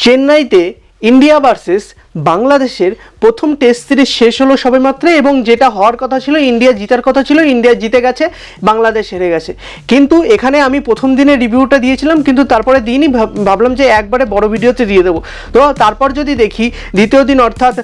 চেন্নাইতে India versus বাংলাদেশের প্রথম টেস্ট সিরিজ শেষ হলো সবেমাত্র এবং যেটা হওয়ার কথা ছিল, ইন্ডিয়া জিতার কথা ছিল, ইন্ডিয়া জিতে গেছে, বাংলাদেশ হেরে গেছে। কিন্তু এখানে আমি প্রথম দিনে রিভিউটা দিয়েছিলাম, কিন্তু তারপরে দিনই ভাবলাম যে একবারে বড় ভিডিওতে দিয়ে দেবো। তো তারপর যদি দেখি দ্বিতীয় দিন অর্থাৎ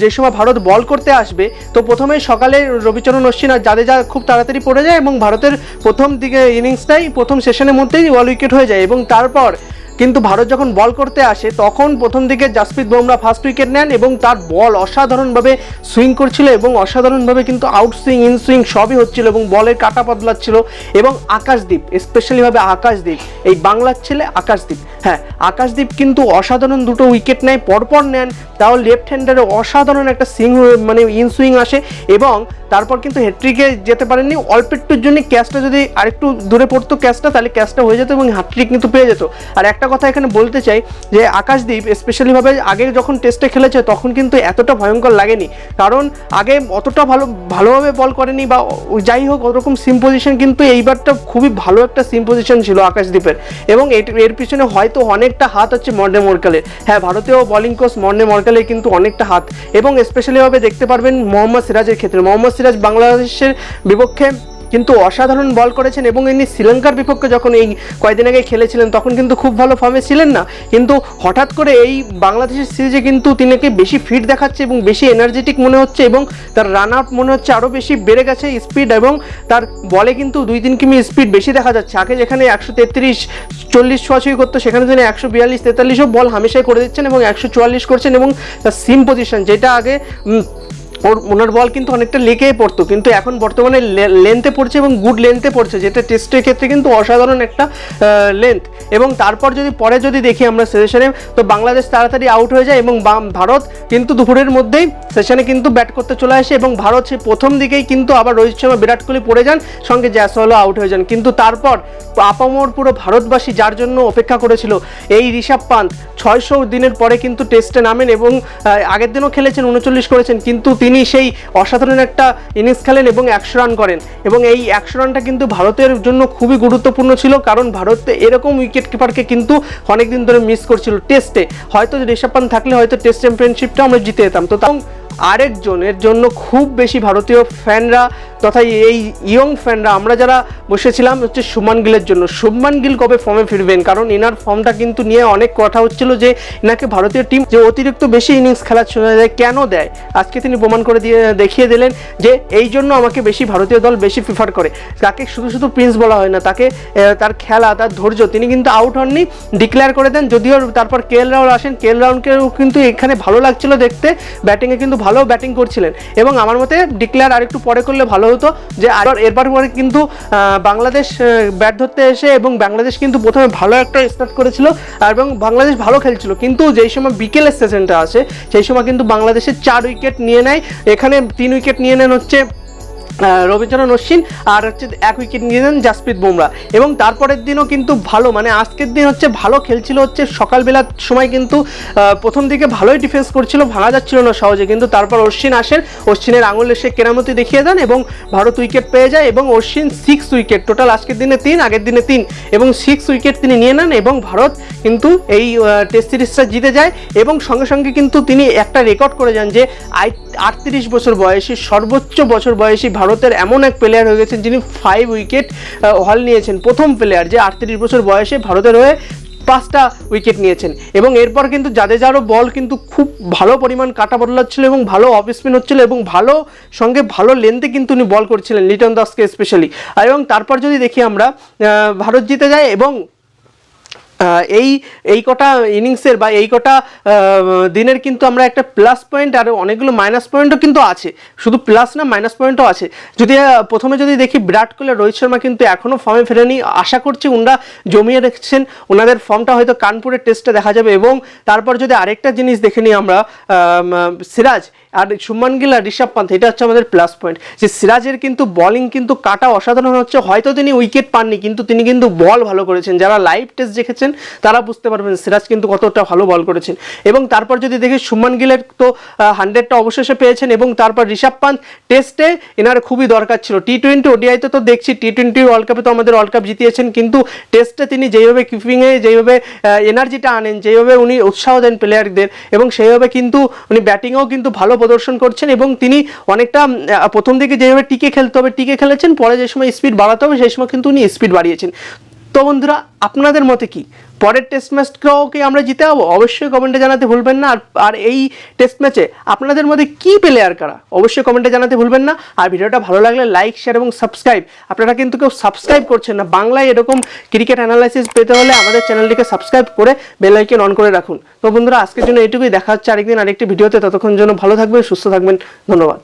যে সময় ভারত বল করতে আসবে, তো প্রথমে সকালে রবিচরণ অশ্বিন আর জাদেজা খুব তাড়াতাড়ি পড়ে যায় এবং ভারতের প্রথম দিকে ইনিংসটাই প্রথম সেশনের মধ্যেই অল উইকেট হয়ে যায়। এবং তারপর কিন্তু ভারত যখন বল করতে আসে তখন প্রথম দিকে জাসপ্রীত বুমরা ফার্স্ট উইকেট নেন এবং তার বল অসাধারণভাবে সুইং করছিল এবং অসাধারণভাবে কিন্তু আউট সুইং ইন সুইং সবই হচ্ছিল এবং বলের কাটা বদলাচ্ছিল। এবং আকাশদীপ, স্পেশালিভাবে আকাশদীপ, এই বাংলার ছেলে আকাশদীপ, হ্যাঁ আকাশদীপ কিন্তু অসাধারণ দুটো উইকেট নেয়, পরপর নেন, তাও লেফট হ্যান্ডারে অসাধারণ একটা সুইং মানে ইন সুইং আসে এবং তারপর কিন্তু হ্যাট্রিকে যেতে পারেননি। অল্প একটুর জন্য ক্যাচটা যদি আরেকটু দূরে পড়তো ক্যাচটা, তাহলে ক্যাচটা হয়ে যেত এবং হ্যাট্রিক কিন্তু পেয়ে যেত। আর একটা কথা এখানে বলতে চাই যে আকাশদীপ স্পেশালিভাবে আগে যখন টেস্টে খেলেছে তখন কিন্তু এতটা ভয়ঙ্কর লাগেনি, কারণ আগে অতটা ভালোভাবে বল করেনি বা যাই হোক ওরকম সিম পজিশন, কিন্তু এইবারটা খুবই ভালো একটা সিম পজিশন ছিল আকাশদীপের। এবং এর পিছনে হয়তো অনেকটা হাত হচ্ছে মর্নে মর্কেলের, হ্যাঁ ভারতীয় বোলিং কোচ মর্নে মর্কেলের কিন্তু অনেকটা হাত। এবং স্পেশালিভাবে দেখতে পারবেন মোহাম্মদ সিরাজের ক্ষেত্রে, মোহাম্মদ সিরাজ বাংলাদেশের বিপক্ষে কিন্তু অসাধারণ বল করেছেন এবং ইনি শ্রীলঙ্কার বিপক্ষে যখন এই কয়েকদিন আগে খেলেছিলেন তখন কিন্তু খুব ভালো ফর্মে ছিলেন না, কিন্তু হঠাৎ করে এই বাংলাদেশের সিরিজে কিন্তু তিনিকে বেশি ফিট দেখাচ্ছে এবং বেশি এনার্জেটিক মনে হচ্ছে এবং তার রান আউট মনে হচ্ছে আরও বেশি বেড়ে গেছে স্পিড, এবং তার বলে কিন্তু 2-3 কিমি স্পিড বেশি দেখা যাচ্ছে। আগে যেখানে 133-40 ছোঁয়াছুঁই করতো সেখানে তিনি 142-43ও বল হামেশাই করে দিচ্ছেন এবং 144 করছেন। এবং তার সিম পজিশন যেটা আগে ওনার বল কিন্তু অনেকটা লেকেই পড়তো, কিন্তু এখন বর্তমানে লেন্থে পড়ছে এবং গুড লেন্থে পড়ছে, যেটা টেস্টের ক্ষেত্রে কিন্তু অসাধারণ একটা লেন্থ। এবং তারপর যদি দেখি আমরা সেশনে, তো বাংলাদেশ তাড়াতাড়ি আউট হয়ে যায় এবং ভারত কিন্তু দুপুরের মধ্যেই সেশনে কিন্তু ব্যাট করতে চলে আসে এবং ভারত সেই প্রথম দিকেই কিন্তু আবার রোহিত শর্মা বিরাট কোহলি পড়ে যান, সঙ্গে জয়সওয়ালও আউট হয়ে যান। কিন্তু তারপর আপামর পুরো ভারতবাসী যার জন্য অপেক্ষা করেছিল, এই ঋষভ পান্ত 600 দিনের পরে কিন্তু টেস্টে নামেন এবং আগের দিনও খেলেছেন, 39 করেছেন, কিন্তু তিনি সেই অসাধারণ একটা ইনিংস খেলেন এবং 100 রান করেন। এবং এই 100 রানটা কিন্তু ভারতের জন্য খুবই গুরুত্বপূর্ণ ছিল, কারণ ভারতে এরকম উইকেট কিপারকে কিন্তু অনেকদিন ধরে মিস করছিল টেস্টে। হয়তো ঋষভ পান্ত থাকলে হয়তো টেস্ট চ্যাম্পিয়নশিপটা আমরা জিতে যেতাম। তো আরেকজনের জন্য খুব বেশি ভারতীয় ফ্যানরা তথা এই ইয়ং ফ্যানরা আমরা যারা বসেছিলাম হচ্ছে শুভমান গিলের জন্য। শুভমান গিল কবে ফর্মে ফিরবেন, কারণ এনার ফর্মটা কিন্তু নিয়ে অনেক কথা হচ্ছিল যে এনাকে ভারতীয় টিম যে অতিরিক্ত বেশি ইনিংস খেলার শোনা যায়, কেন দেয়, আজকে তিনি প্রমাণ করে দেখিয়ে দিলেন যে এই জন্য আমাকে বেশি ভারতীয় দল বেশি প্রিফার করে। তাকে শুধু প্রিন্স বলা হয় না, তাকে তার খেলা, তার ধৈর্য, তিনি কিন্তু আউট হননি, ডিক্লেয়ার করে দেন। যদিও তারপর কেএল রাহুল আসেন, কেএল রাহুলকেও কিন্তু এখানে ভালো লাগছিল দেখতে, ব্যাটিংয়ে কিন্তু ভালো ব্যাটিং করছিলেন এবং আমার মতে ডিক্লেয়ার আরেকটু পরে করলে ভালো হতো। যে এরপর পরে কিন্তু বাংলাদেশ ব্যাট ধরতে এসে এবং বাংলাদেশ কিন্তু প্রথমে ভালো একটা স্টার্ট করেছিল এবং বাংলাদেশ ভালো খেলছিল, কিন্তু যেই সময় বিকেলের সেশনটা আসে সেই সময় কিন্তু বাংলাদেশের 4 উইকেট নিয়ে নেয়, এখানে 3 উইকেট নিয়ে নেন হচ্ছে রবিচরণ অশ্বিন আর হচ্ছে 1 উইকেট নিয়ে নেন জাসপ্রীত বুমরা। এবং তারপরের দিনও কিন্তু ভালো, মানে আজকের দিন হচ্ছে ভালো খেলছিল হচ্ছে সকালবেলার সময় কিন্তু প্রথম দিকে ভালোই ডিফেন্স করছিল, ভাঙা যাচ্ছিল না সহজে, কিন্তু তারপর অশ্বিন আসেন, অশ্বিনের আঙুলে সে কেরামতি দেখিয়ে দেন এবং ভারত উইকেট পেয়ে যায় এবং অশ্বিন 6 উইকেট, টোটাল আজকের দিনে 3, আগের দিনে 3 এবং 6 উইকেট তিনি নিয়ে নেন এবং ভারত কিন্তু এই টেস্ট সিরিজটা জিতে যায়। এবং সঙ্গে সঙ্গে কিন্তু তিনি একটা রেকর্ড করে যান যে 38 বছর বয়সী, সর্বোচ্চ বছর বয়সী ভারতের এমন এক প্লেয়ার হয়ে গেছেন যিনি 5 উইকেট হল নিয়েছেন, প্রথম প্লেয়ার যে 38 বছর বয়সে ভারতের হয়ে 5টা উইকেট নিয়েছেন। এবং এরপর কিন্তু জাদেজারও বল কিন্তু খুব ভালো পরিমাণ কাটা বদলাচ্ছিল এবং ভালো অফ স্পিন হচ্ছিল এবং ভালো লেন্থে কিন্তু উনি বল করছিলেন, লিটন দাসকে স্পেশালি। এবং তারপর যদি দেখি আমরা ভারত জিতে যায় এবং এই কটা ইনিংসের বা এই কটা দিনের কিন্তু আমরা একটা প্লাস পয়েন্ট আর অনেকগুলো মাইনাস পয়েন্টও কিন্তু আছে, শুধু প্লাস না মাইনাস পয়েন্টও আছে। যদি প্রথমে যদি দেখি বিরাট কোহলি, রোহিত শর্মা কিন্তু এখনও ফর্মে ফেরেনি, আশা করছি ওনারা জমিয়ে রেখেছেন, ওনাদের ফর্মটা হয়তো কানপুরের টেস্টে দেখা যাবে। এবং তারপর যদি আরেকটা জিনিস দেখে নিই আমরা, সিরাজ আর শুভমান গিল আর ঋষভ পান্থ, এটা হচ্ছে আমাদের প্লাস পয়েন্ট যে সিরাজের কিন্তু বলিং কিন্তু কাটা অসাধারণ হচ্ছে। হয়তো তিনি উইকেট পাননি কিন্তু তিনি কিন্তু বল ভালো করেছেন। যারা লাইভ টেস্ট দেখেছেন তারা বুঝতে পারবেন সিরাজ কিন্তু কতটা ভালো বল করেছেন। এবং তারপর যদি দেখি শুভমান গিলের তো 100টা অবশেষে পেয়েছেন, এবং তারপর ঋষভ পান্থ টেস্টে এনার খুবই দরকার ছিল। টি20 ওডিআইতে তো দেখছি, টি20 ওয়ার্ল্ড কাপে তো আমাদের ওয়ার্ল্ড কাপ জিতিয়েছেন, কিন্তু টেস্টে তিনি যেইভাবে কিপিংয়ে যেইভাবে এনার্জিটা আনেন, যেইভাবে উনি উৎসাহ দেন প্লেয়ারদের, এবং সেইভাবে কিন্তু উনি ব্যাটিংয়েও কিন্তু ভালো প্রদর্শন করছেন। এবং তিনি অনেকটা প্রথম দিকে যেভাবে টিকে খেলতে হবে টিকে খেলেছেন, পরে যে সময় স্পিড বাড়াতে হবে সেই সময় কিন্তু উনি স্পিড বাড়িয়েছেন। তো বন্ধুরা, আপনাদের মতে কি পরের টেস্ট ম্যাচটাও কি আমরা জিতে যাবো? অবশ্যই কমেন্টে জানাতে ভুলবেন না। আর এই টেস্ট ম্যাচে আপনাদের মধ্যে কি প্লেয়ার কারা, অবশ্যই কমেন্টে জানাতে ভুলবেন না। আর ভিডিওটা ভালো লাগলে লাইক, শেয়ার এবং সাবস্ক্রাইব। আপনারা কিন্তু কেউ সাবস্ক্রাইব করছেন না। বাংলায় এরকম ক্রিকেট অ্যানালাইসিস পেতে হলে আমাদের চ্যানেলটিকে সাবস্ক্রাইব করে বেল আইকন অন করে রাখুন। তো বন্ধুরা, আজকের জন্য এইটুকুই। দেখা হচ্ছে আরেকদিন আরেকটি ভিডিওতে। ততক্ষণ জন্য ভালো থাকবেন, সুস্থ থাকবেন। ধন্যবাদ।